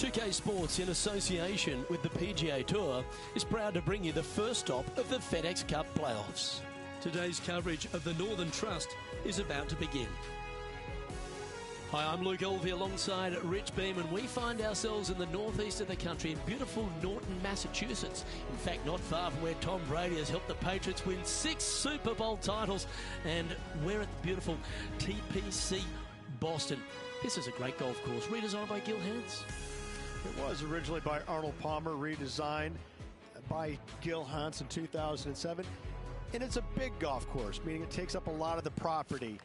2K Sports, in association with the PGA Tour, is proud to bring you the first stop of the FedEx Cup playoffs. Today's coverage of the Northern Trust is about to begin. Hi, I'm Luke Elvey alongside Rich Beam, and we find ourselves in the northeast of the country in beautiful Norton, Massachusetts. In fact, not far from where Tom Brady has helped the Patriots win 6 Super Bowl titles, and we're at the beautiful TPC Boston. This is a great golf course, redesigned by Gil Hanse. It was originally by Arnold Palmer, redesigned by Gil Hanse in 2007. And it's a big golf course, meaning it takes up a lot of the property.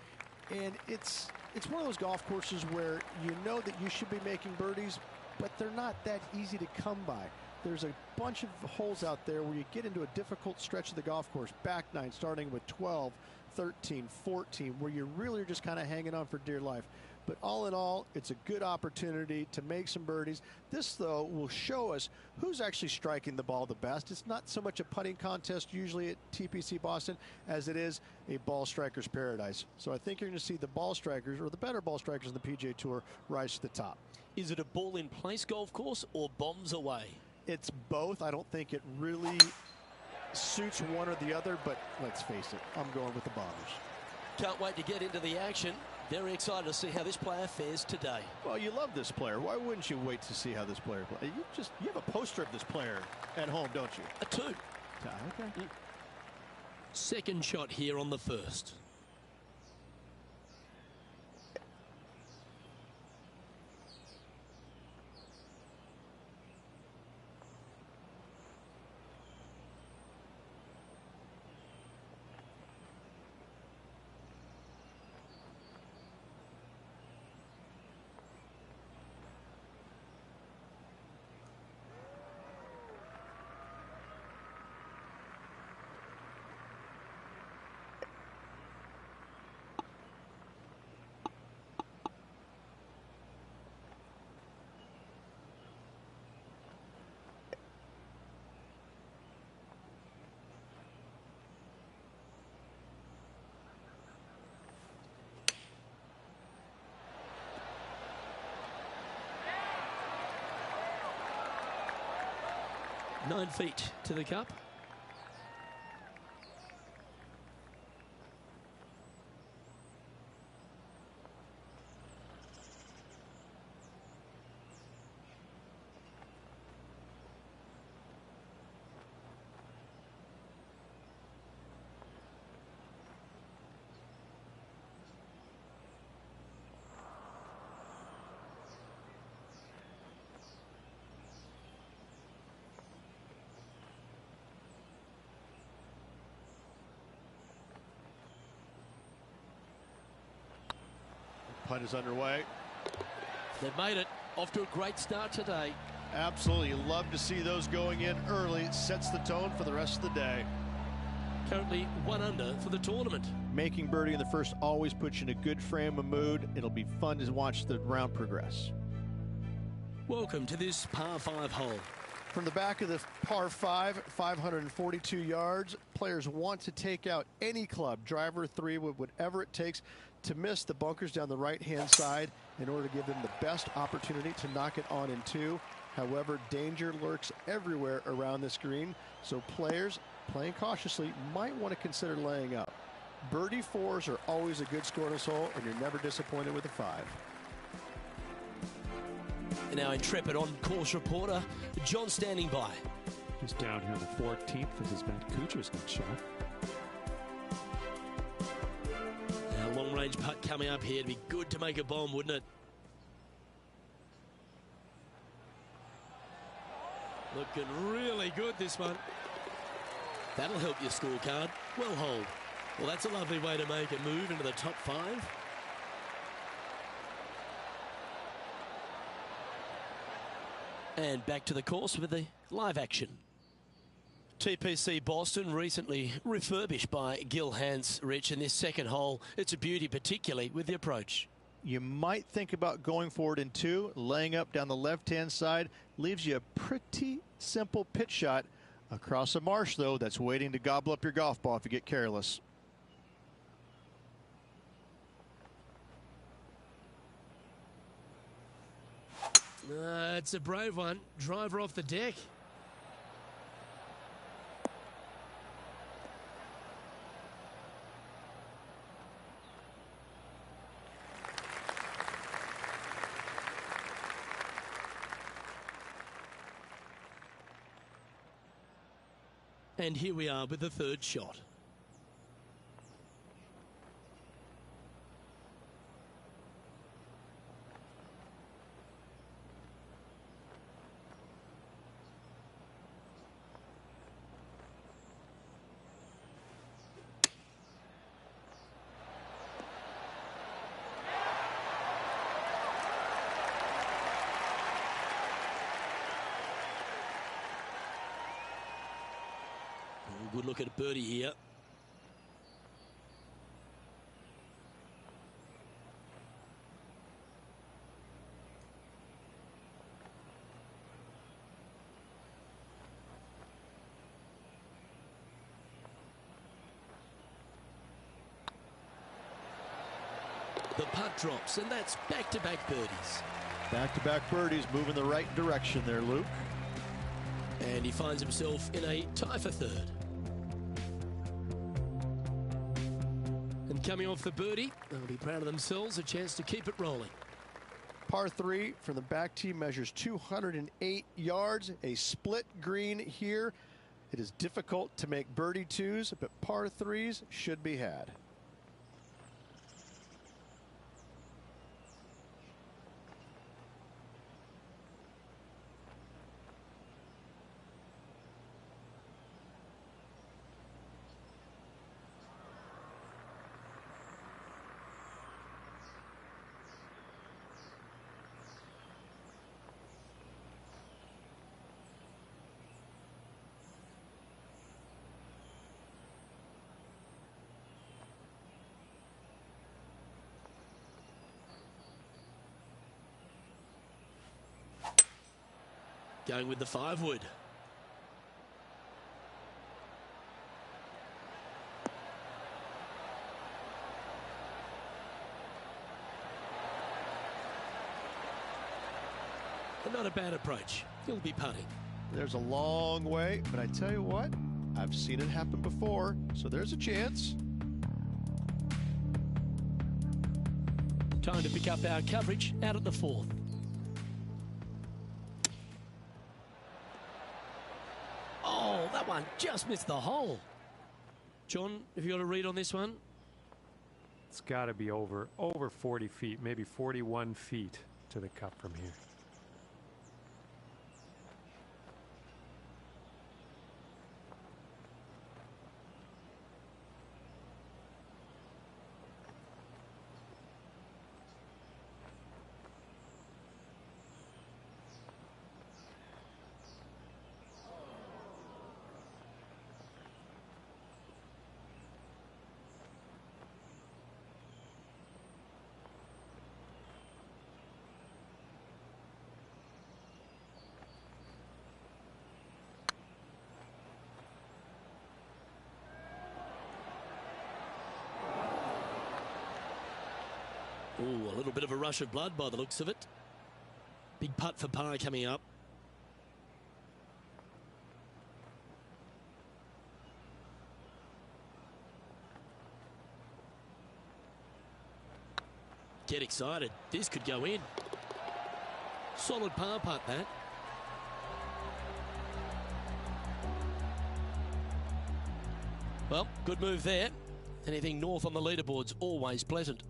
And it's one of those golf courses where you know that you should be making birdies, but they're not that easy to come by. There's a bunch of holes out there where you get into a difficult stretch of the golf course, back nine, starting with 12, 13, 14, where you really are just kind of hanging on for dear life. But all in all, it's a good opportunity to make some birdies. This, though, will show us who's actually striking the ball the best. It's not so much a putting contest usually at TPC Boston as it is a ball striker's paradise. So I think you're going to see the ball strikers, or the better ball strikers in the PGA Tour, rise to the top. Is it a ball-in-place golf course or bombs away? It's both. I don't think it really suits one or the other, but let's face it, I'm going with the bombers. Can't wait to get into the action. Very excited to see how this player fares today. Well, you love this player. Why wouldn't you wait to see how this player plays? You have a poster of this player at home, don't you? A 2. Okay. Second shot here on the first. Nine feet to the cup. Putt is underway. They've made it. Off to a great start today. Absolutely. You love to see those going in early. It sets the tone for the rest of the day. Currently 1 under for the tournament. Making birdie in the first always puts you in a good frame of mood. It'll be fun to watch the round progress. Welcome to this par 5 hole. From the back of the par 5, 542 yards, players want to take out any club, driver, 3, with whatever it takes to miss the bunkers down the right-hand side in order to give them the best opportunity to knock it on in 2. However, danger lurks everywhere around this green, so players playing cautiously might want to consider laying up. Birdie 4s are always a good scoreless hole, and you're never disappointed with a 5. And now intrepid on-course reporter John standing by. He's down here on the 14th. This is Matt Kuchar's next shot. Now long-range putt coming up here. It'd be good to make a bomb, wouldn't it? Looking really good, this one. That'll help your scorecard. Well hold. Well, that's a lovely way to make a move into the top 5. And back to the course with the live action. TPC Boston, recently refurbished by Gil Hanse, Rich, in this second hole. It's a beauty, particularly with the approach. You might think about going forward in 2, laying up down the left-hand side. Leaves you a pretty simple pitch shot across a marsh, though, that's waiting to gobble up your golf ball if you get careless. It's a brave one. Driver off the deck. And here we are with the third shot. Good look at birdie here. The putt drops, and that's back-to-back birdies. Back-to-back birdies, moving the right direction there, Luke. And he finds himself in a tie for third. And coming off the birdie, they'll be proud of themselves, a chance to keep it rolling. Par 3 from the back tee measures 208 yards, a split green here. It is difficult to make birdie twos, but par 3s should be had. Going with the 5-wood. And not a bad approach. He'll be putting. There's a long way, but I tell you what, I've seen it happen before, so there's a chance. Time to pick up our coverage out at the 4th. Oh, that one just missed the hole. John, have you got a read on this one? It's got to be over 40 feet, maybe 41 feet to the cup from here. Ooh, a little bit of a rush of blood by the looks of it. Big putt for par coming up. Get excited. This could go in. Solid par putt, that. Well, good move there. Anything north on the leaderboard's always pleasant.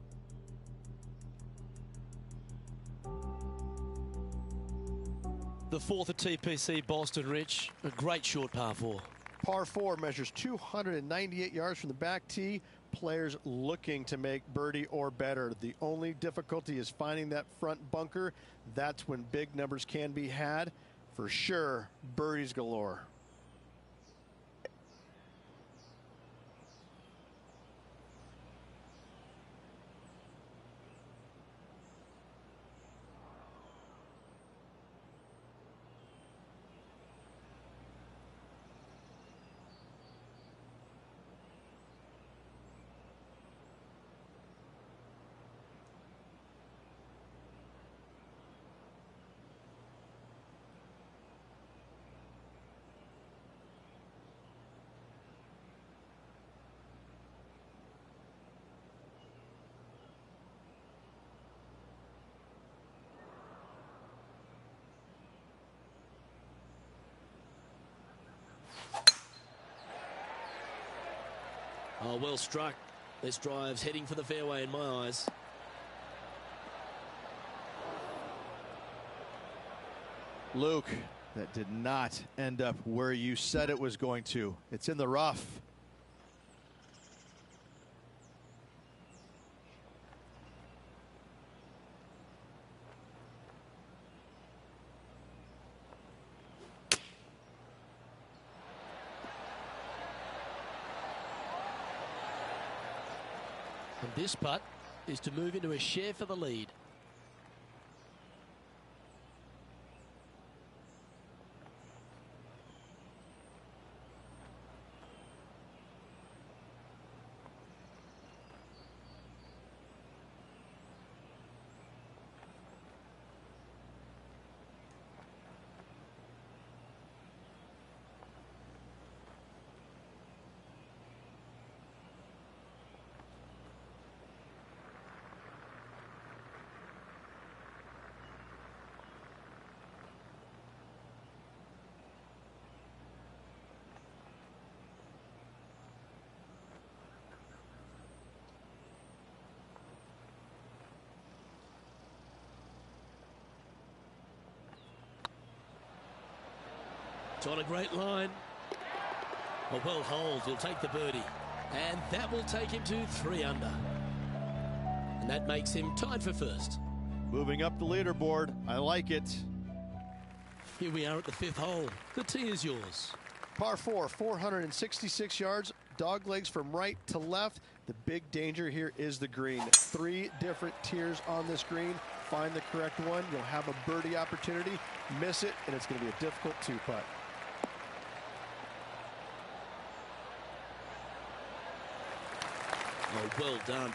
The 4th at TPC Boston, Rich. A great short par 4. Par 4 measures 298 yards from the back tee. Players looking to make birdie or better. The only difficulty is finding that front bunker. That's when big numbers can be had. For sure, birdies galore. Oh, well struck. This drive's heading for the fairway in my eyes. Luke, that did not end up where you said it was going to. It's in the rough. And this putt is to move into a share for the lead. It's on a great line. A well hold will take the birdie. And that will take him to 3 under. And that makes him tied for first. Moving up the leaderboard. I like it. Here we are at the 5th hole. The tee is yours. Par 4, 466 yards, dog legs from right to left. The big danger here is the green. 3 different tiers on this green. Find the correct one. You'll have a birdie opportunity. Miss it, and it's going to be a difficult 2-putt. Oh, well done.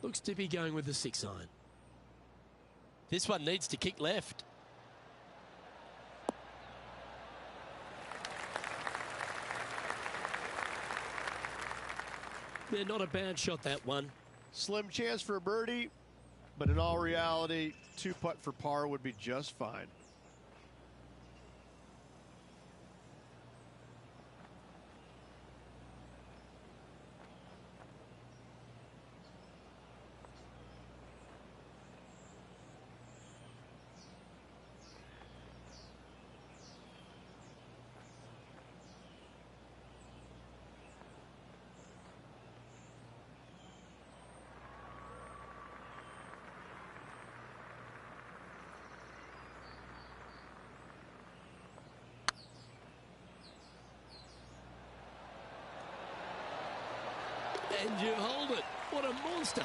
Looks to be going with the 6-iron. This one needs to kick left. They're not a bad shot, that one. Slim chance for a birdie, but in all reality, 2-putt for par would be just fine. And you hold it. What a monster.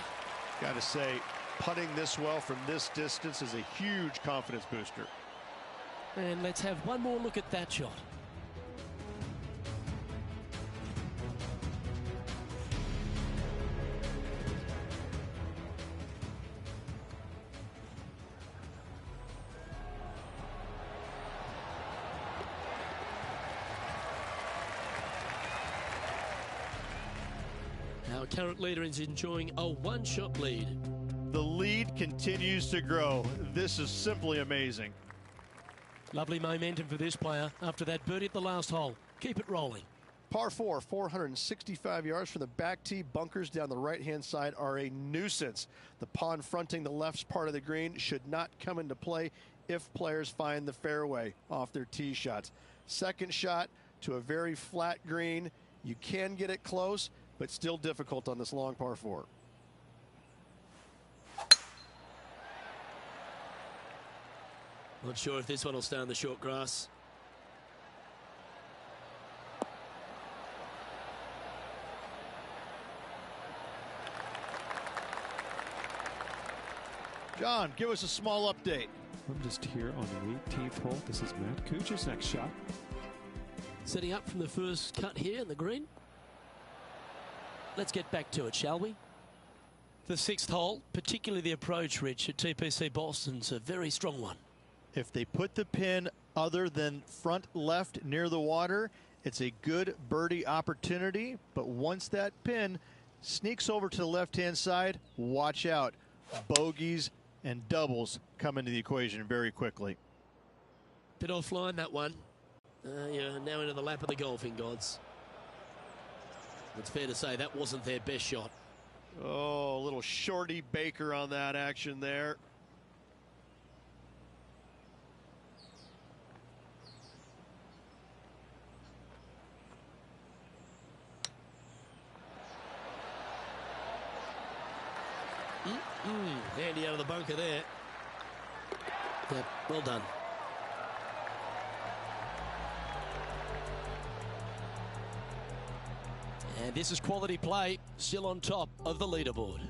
Got to say, putting this well from this distance is a huge confidence booster. And let's have one more look at that shot. Our current leader is enjoying a 1-shot lead. The lead continues to grow. This is simply amazing. Lovely momentum for this player after that birdie at the last hole. Keep it rolling. Par 4, 465 yards from the back tee. Bunkers down the right-hand side are a nuisance. The pond fronting the left part of the green should not come into play if players find the fairway off their tee shots. Second shot to a very flat green. You can get it close, but still difficult on this long par 4. Not sure if this one will stay on the short grass. John, give us a small update. I'm just here on the 18th hole. This is Matt Kuchar's next shot. Setting up from the first cut here in the green. Let's get back to it, shall we? The 6th hole, particularly the approach, Rich, at TPC Boston's a very strong one. If they put the pin other than front left near the water, it's a good birdie opportunity. But once that pin sneaks over to the left-hand side, watch out. Bogeys and doubles come into the equation very quickly. Bit offline, that one. You're now into the lap of the golfing gods. It's fair to say that wasn't their best shot. Oh, a little shorty Baker on that action there. Handy out of the bunker there. Yep, well done. And this is quality play, still on top of the leaderboard.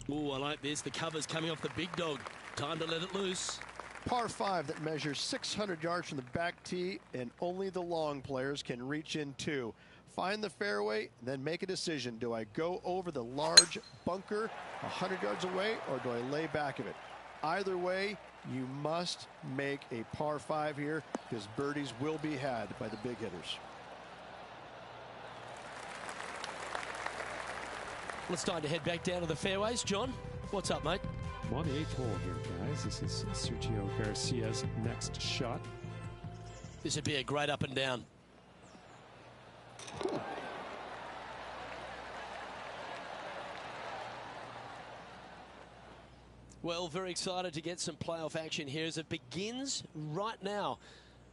Oh, I like this. The cover's coming off the big dog. Time to let it loose. Par 5 that measures 600 yards from the back tee, and only the long players can reach in two. Find the fairway, then make a decision. Do I go over the large bunker 100 yards away, or do I lay back of it? Either way, you must make a par 5 here, because birdies will be had by the big hitters. Well, it's time to head back down to the fairways. John, what's up, mate? I'm on the 8th hole here, guys. This is Sergio Garcia's next shot. This would be a great up and down. Well, very excited to get some playoff action here as it begins right now.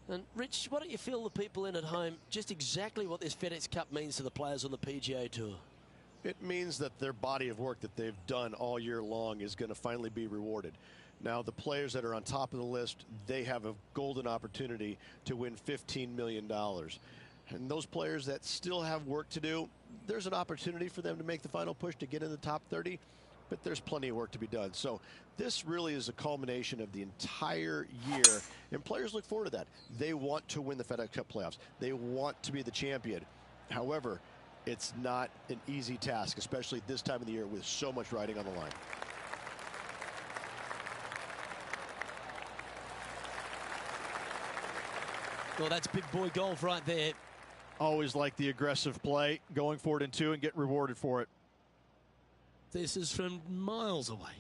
And Rich, why don't you fill the people in at home just exactly what this FedEx Cup means to the players on the PGA Tour? It means that their body of work that they've done all year long is going to finally be rewarded. Now, the players that are on top of the list, they have a golden opportunity to win $15 million. And those players that still have work to do, there's an opportunity for them to make the final push to get in the top 30, but there's plenty of work to be done. So this really is a culmination of the entire year, and players look forward to that. They want to win the FedEx Cup playoffs. They want to be the champion. However, it's not an easy task, especially this time of the year with so much riding on the line. Well, that's big boy golf right there. Always like the aggressive play, going forward in two and get rewarded for it. This is from miles away.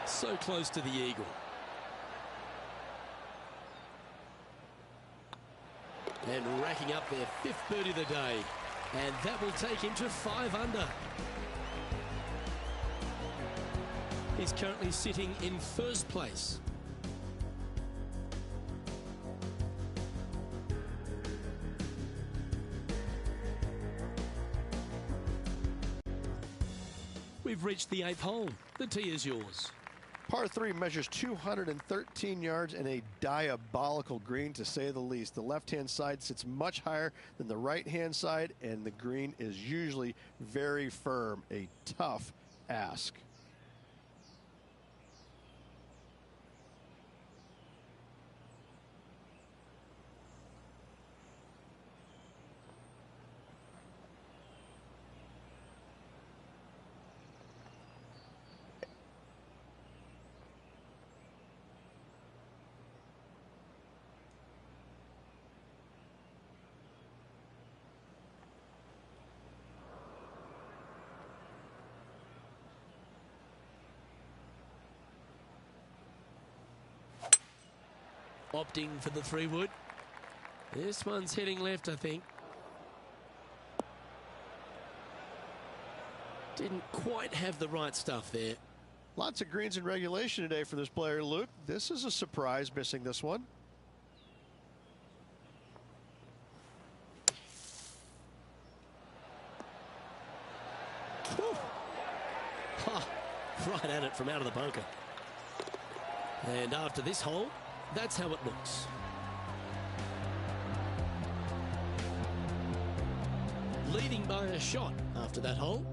So close to the eagle. And racking up their 5th birdie of the day. And that will take him to 5 under. He's currently sitting in 1st place. We've reached the 8th hole. The tee is yours. Par 3 measures 213 yards and a diabolical green, to say the least. The left-hand side sits much higher than the right-hand side, and the green is usually very firm. A tough ask. Opting for the 3-wood. This one's heading left, I think. Didn't quite have the right stuff there. Lots of greens in regulation today for this player, Luke. This is a surprise, missing this one. Right at it from out of the bunker. And after this hole, that's how it looks. Leading by a shot after that hole.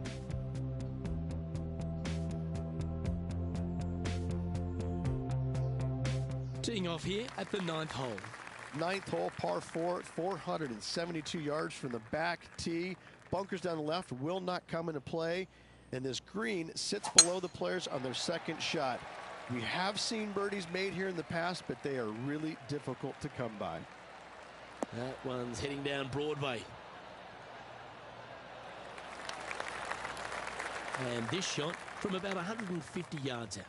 Teeing off here at the 9th hole. 9th hole, par 4, 472 yards from the back tee. Bunkers down the left will not come into play. And this green sits below the players on their second shot. We have seen birdies made here in the past, but they are really difficult to come by. That one's heading down Broadway. And this shot from about 150 yards out.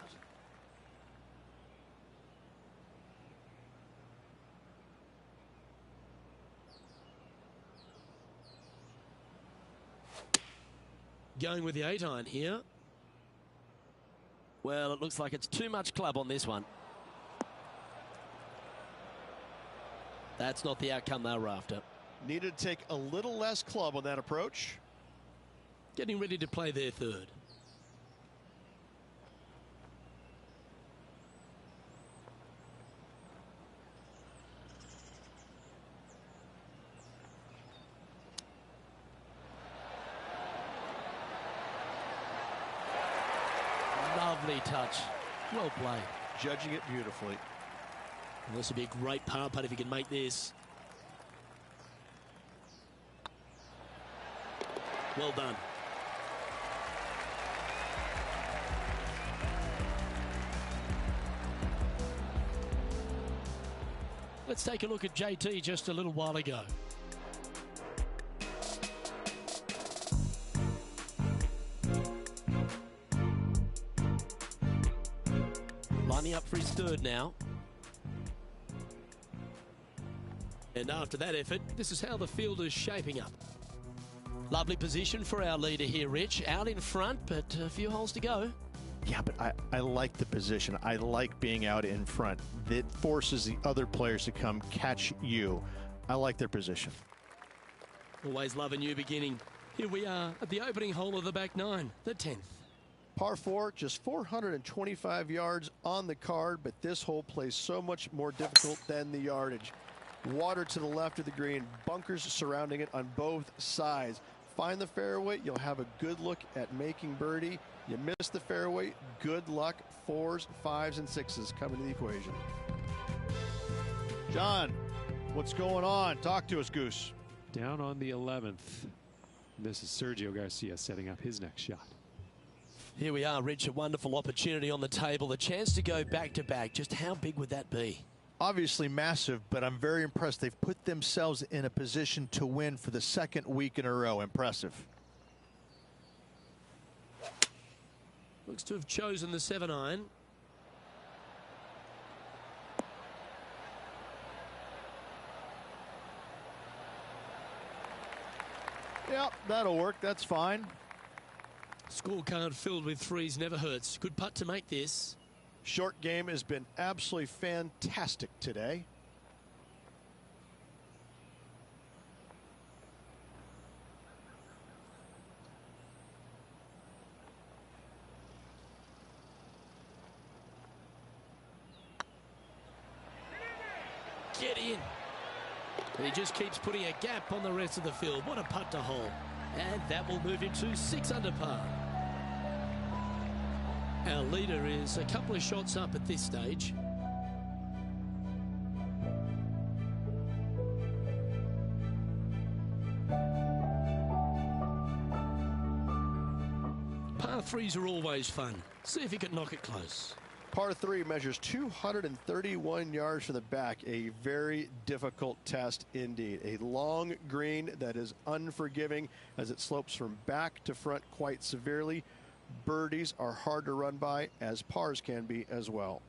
Going with the 8-iron here. Well, it looks like it's too much club on this one. That's not the outcome they were after. Needed to take a little less club on that approach. Getting ready to play their 3rd. Lovely touch. Well played. Judging it beautifully. And this would be a great par putt if he can make this. Well done. Let's take a look at JT just a little while ago. Lining up for his 3rd now. And after that effort, this is how the field is shaping up. Lovely position for our leader here, Rich. Out in front, but a few holes to go. Yeah, but I like the position. I like being out in front. It forces the other players to come catch you. I like their position. Always love a new beginning. Here we are at the opening hole of the back 9, the 10th. Par 4, just 425 yards on the card, but this hole plays so much more difficult than the yardage. Water to the left of the green, bunkers surrounding it on both sides. Find the fairway, you'll have a good look at making birdie. You miss the fairway, good luck. 4s, 5s, and 6s come into the equation. John, what's going on? Talk to us, Goose. Down on the 11th. This is Sergio Garcia setting up his next shot. Here we are, Rich, a wonderful opportunity on the table. The chance to go back-to-back. Just how big would that be? Obviously massive, but I'm very impressed. They've put themselves in a position to win for the 2nd week in a row. Impressive. Looks to have chosen the 7-iron. Yep, that'll work. That's fine. Scorecard filled with 3s never hurts. Good putt to make this. Short game has been absolutely fantastic today. Get in. And he just keeps putting a gap on the rest of the field. What a putt to hole. And that will move him to 6 under par. Our leader is a couple of shots up at this stage. Par 3s are always fun. See if he can knock it close. Par 3 measures 231 yards from the back. A very difficult test indeed. A long green that is unforgiving as it slopes from back to front quite severely. Birdies are hard to run by, as pars can be as well.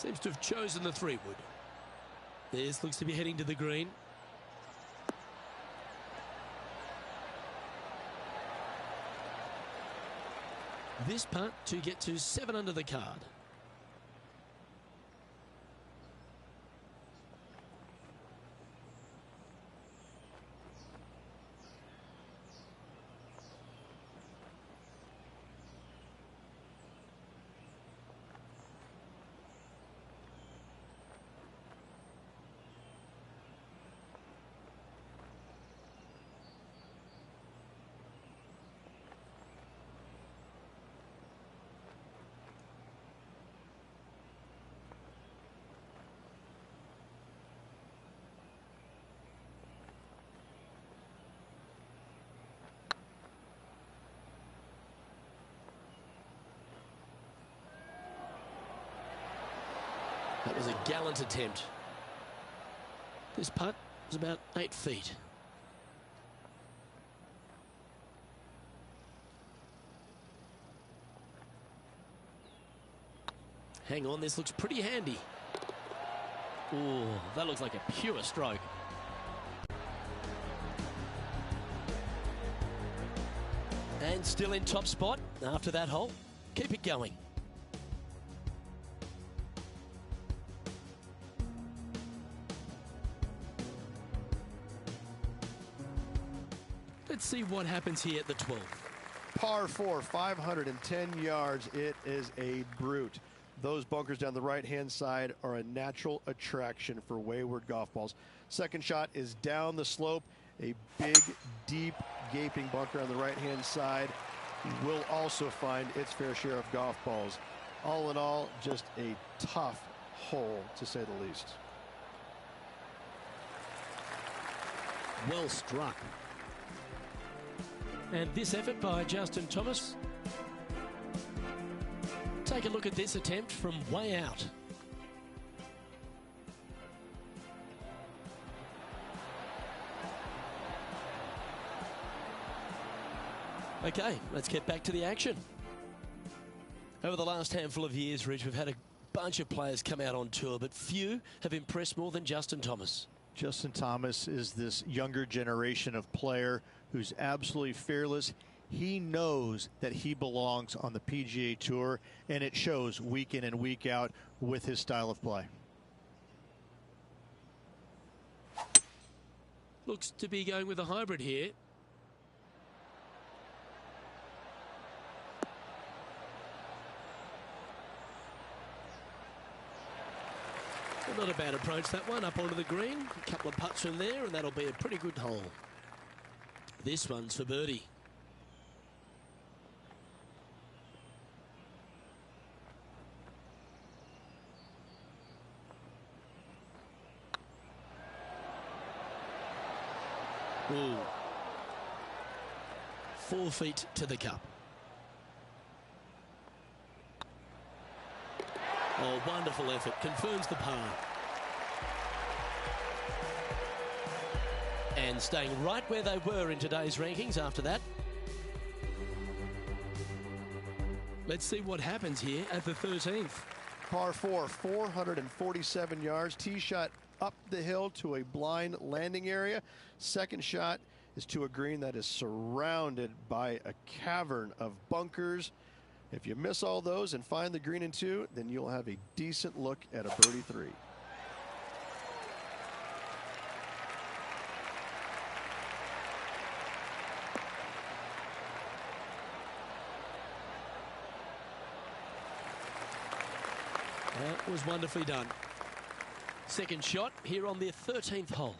Seems to have chosen the 3-wood. This looks to be heading to the green. This putt to get to 7 under the card. That was a gallant attempt. This putt was about 8 feet. Hang on, this looks pretty handy. Ooh, that looks like a pure stroke. And still in top spot after that hole. Keep it going. Let's see what happens here at the 12th. Par 4, 510 yards. It is a brute. Those bunkers down the right-hand side are a natural attraction for wayward golf balls. Second shot is down the slope. A big, deep, gaping bunker on the right-hand side will also find its fair share of golf balls. All in all, just a tough hole, to say the least. Well struck. And this effort by Justin Thomas. Take a look at this attempt from way out. Okay, let's get back to the action. Over the last handful of years, Rich, we've had a bunch of players come out on tour, but few have impressed more than Justin Thomas. Justin Thomas is this younger generation of player who's absolutely fearless. He knows that he belongs on the PGA Tour, and it shows week in and week out with his style of play. Looks to be going with a hybrid here. Not a bad approach, that one, up onto the green. A couple of putts from there, and that'll be a pretty good hole. This one's for birdie. Ooh. 4 feet to the cup. Oh, wonderful effort. Confirms the par. And staying right where they were in today's rankings after that. Let's see what happens here at the 13th. Par 4, 447 yards. Tee shot up the hill to a blind landing area. Second shot is to a green that is surrounded by a cavern of bunkers. If you miss all those and find the green in 2, then you'll have a decent look at a birdie 3. That was wonderfully done. Second shot here on the 13th hole.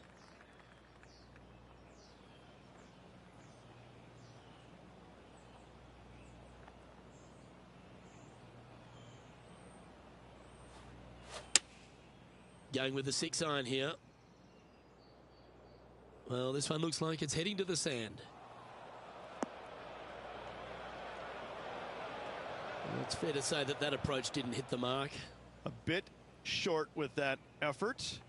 Going with the 6-iron here. Well, this one looks like it's heading to the sand. Well, it's fair to say that that approach didn't hit the mark. A bit short with that effort.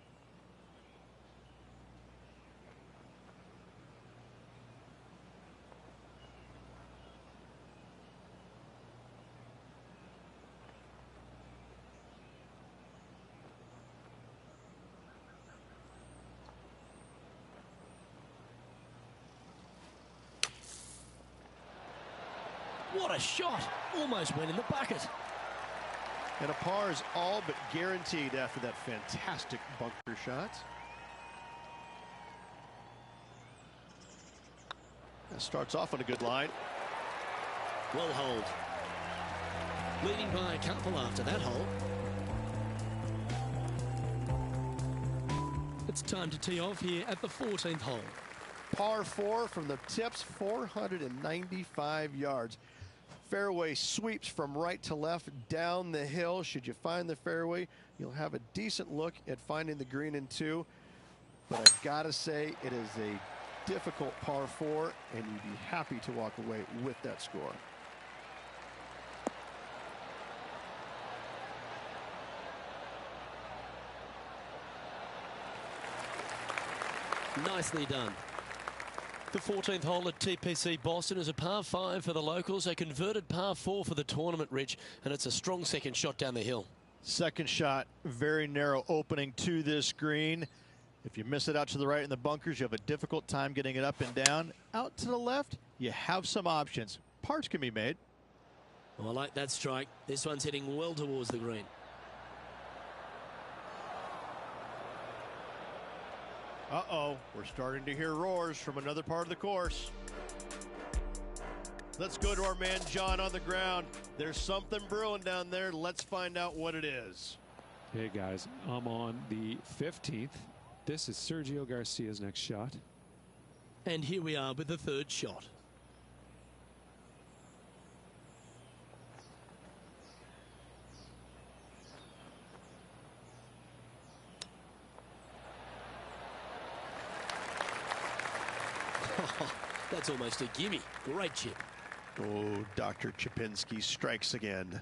What a shot. Almost went in the bucket. And a par is all but guaranteed after that fantastic bunker shot. That starts off on a good line. Well holed. Leading by a couple after that hole. It's time to tee off here at the 14th hole. Par 4 from the tips, 495 yards. Fairway sweeps from right to left down the hill. Should you find the fairway, you'll have a decent look at finding the green in 2. But I've got to say, it is a difficult par 4, and you'd be happy to walk away with that score. Nicely done. The 14th hole at TPC Boston is a par 5 for the locals, a converted par 4 for the tournament, Rich, and it's a strong second shot down the hill. Second shot, very narrow opening to this green. If you miss it out to the right in the bunkers, you have a difficult time getting it up and down. Out to the left, you have some options. Parts can be made. Oh, I like that strike. This one's heading well towards the green. Uh-oh, we're starting to hear roars from another part of the course. Let's go to our man John on the ground. There's something brewing down there. Let's find out what it is. Hey guys, I'm on the 15th. This is Sergio Garcia's next shot. And here we are with the third shot. That's almost a gimme. Great chip. Oh, Dr. Chipinski strikes again.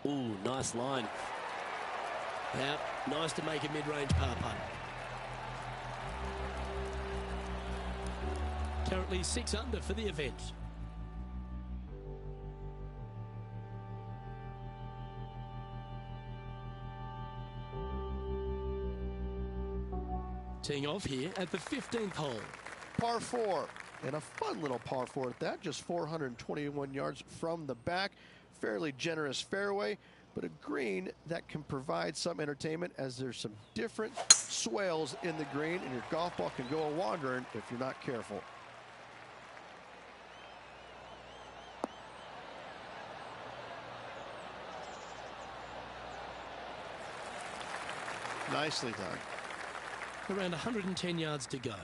Ooh, nice line. Yeah, nice to make a mid-range par putt. Currently 6 under for the event. Teeing off here at the 15th hole. Par 4, and a fun little par 4 at that, just 421 yards from the back. Fairly generous fairway, but a green that can provide some entertainment as there's some different swales in the green, and your golf ball can go a-wandering if you're not careful. Nicely done. Around 110 yards to go.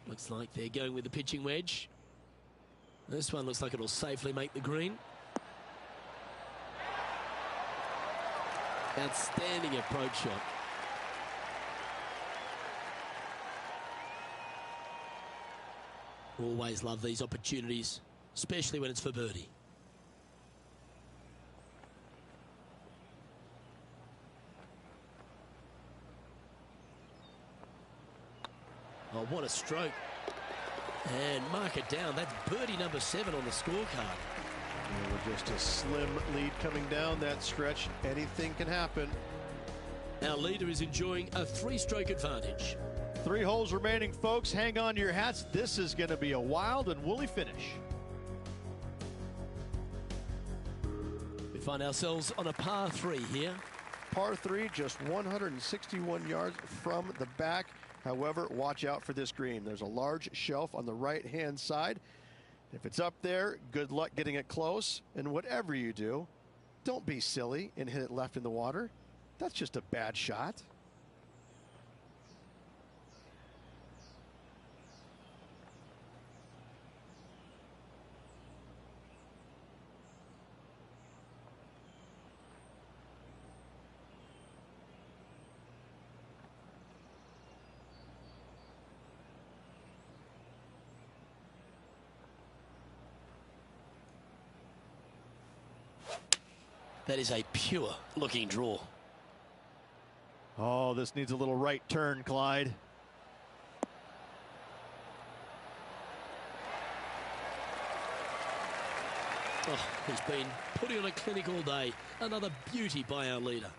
Looks like they're going with the pitching wedge. This one looks like it'll safely make the green. Outstanding approach shot. Always love these opportunities, especially when it's for birdie. Oh, what a stroke. And mark it down. That's birdie number 7 on the scorecard. Yeah, with just a slim lead coming down that stretch, anything can happen. Our leader is enjoying a 3-stroke advantage. 3 holes remaining, folks. Hang on to your hats. This is going to be a wild and woolly finish. We find ourselves on a par 3 here. Par 3, just 161 yards from the back. However, watch out for this green. There's a large shelf on the right-hand side. If it's up there, good luck getting it close. And whatever you do, don't be silly and hit it left in the water. That's just a bad shot. That is a pure looking draw. Oh, this needs a little right turn, Clyde. He's been putting on a clinic all day. Another beauty by our leader.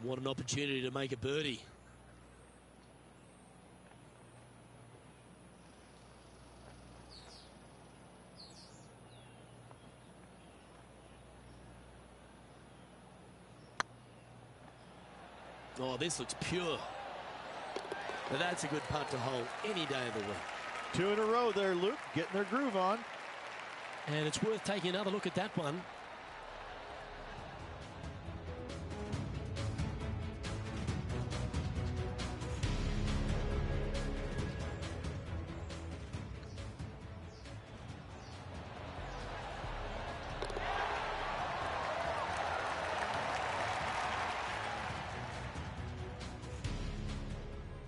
What an opportunity to make a birdie. Oh, this looks pure. Now that's a good putt to hold any day of the week. 2 in a row there, Luke, getting their groove on. And it's worth taking another look at that one.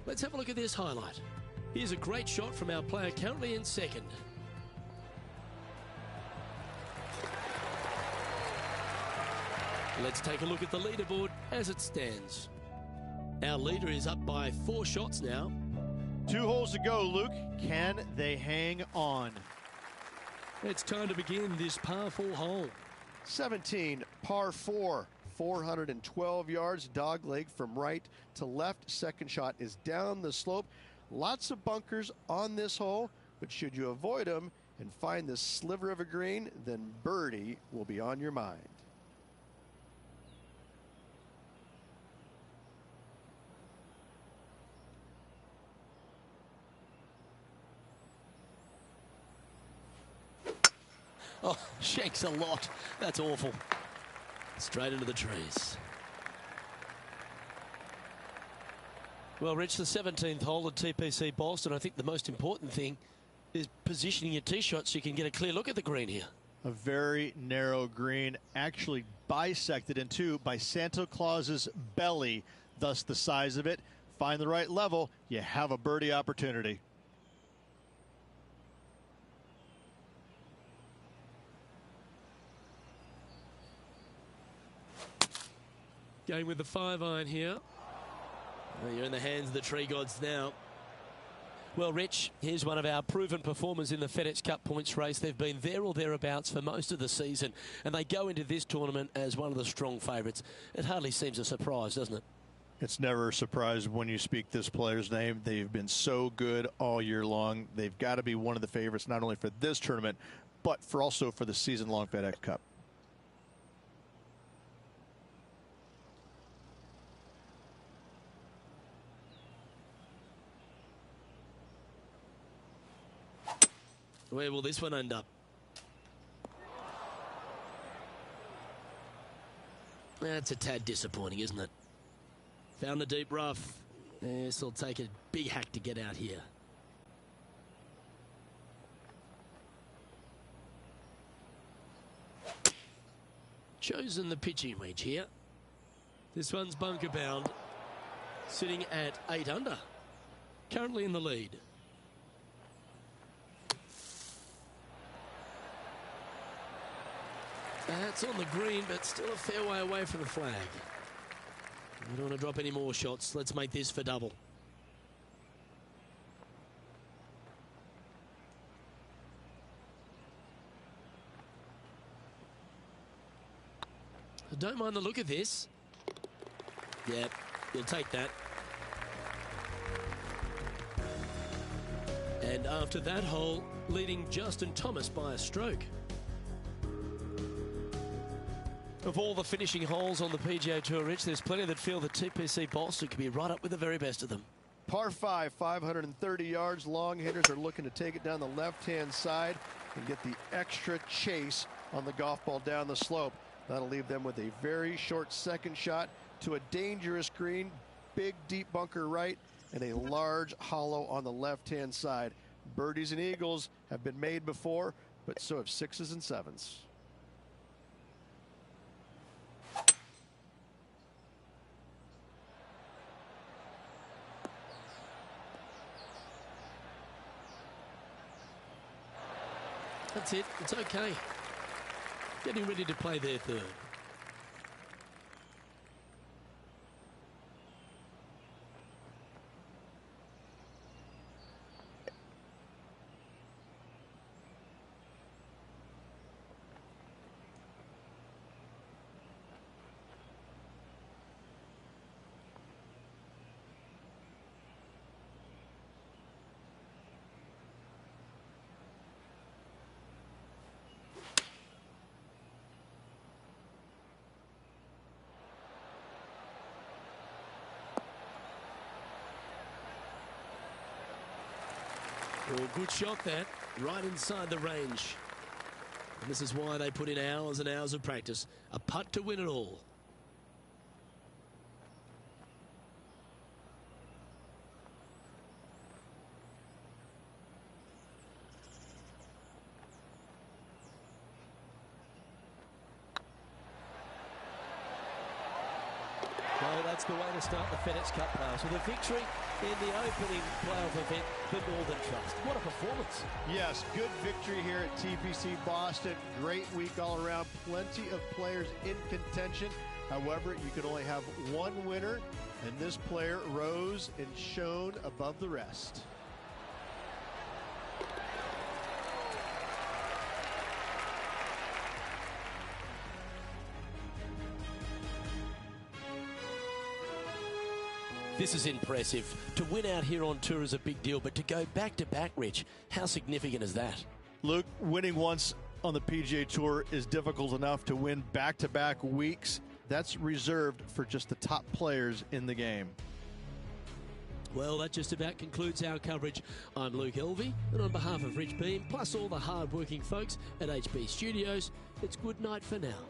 Let's have a look at this highlight. Here's a great shot from our player currently in second. Let's take a look at the leaderboard as it stands. Our leader is up by 4 shots now. 2 holes to go, Luke. Can they hang on? It's time to begin this par 4 hole. 17, par 4, 412 yards, dog leg from right to left. Second shot is down the slope. Lots of bunkers on this hole, but should you avoid them and find this sliver of a green, then birdie will be on your mind. Oh, shakes a lot. That's awful. Straight into the trees. Well, Rich, the 17th hole at TPC Boston, I think the most important thing is positioning your tee shot so you can get a clear look at the green here. A very narrow green, actually bisected in two by Santa Claus's belly, thus the size of it. Find the right level, you have a birdie opportunity. Going with the 5-iron here. Well, you're in the hands of the tree gods now. Well, Rich, here's one of our proven performers in the FedEx Cup points race. They've been there or thereabouts for most of the season, and they go into this tournament as one of the strong favourites. It hardly seems a surprise, doesn't it? It's never a surprise when you speak this player's name. They've been so good all year long. They've got to be one of the favorites, not only for this tournament, but also for the season-long FedEx Cup. Where will this one end up? That's a tad disappointing, isn't it? Found the deep rough. This will take a big hack to get out here. Chosen the pitching wedge here. This one's bunker bound. Sitting at 8 under. Currently in the lead. That's on the green, but still a fair way away from the flag. We don't want to drop any more shots. Let's make this for double. I don't mind the look of this. Yep, you'll take that. And after that hole, leading Justin Thomas by a stroke. Of all the finishing holes on the PGA Tour, Rich, there's plenty that feel that TPC Boston could be right up with the very best of them. Par 5, 530 yards. Long hitters are looking to take it down the left-hand side and get the extra chase on the golf ball down the slope. That'll leave them with a very short second shot to a dangerous green, big deep bunker right, and a large hollow on the left-hand side. Birdies and eagles have been made before, but so have 6s and 7s. That's it. It's okay. Getting ready to play their third. Oh, good shot that, right inside the range. And this is why they put in hours and hours of practice. A putt to win it all. Well, that's the way to start the FedEx Cup playoffs, with a victory in the opening playoff event for Northern Trust. What a performance. Yes, good victory here at TPC Boston. Great week all around. Plenty of players in contention. However, you can only have one winner, and this player rose and shone above the rest. This is impressive. To win out here on tour is a big deal, but to go back-to-back, Rich, how significant is that? Luke, winning once on the PGA Tour is difficult enough. To win back-to-back weeks, that's reserved for just the top players in the game. Well, that just about concludes our coverage. I'm Luke Elvey, and on behalf of Rich Beam, plus all the hard-working folks at HB Studios, it's good night for now.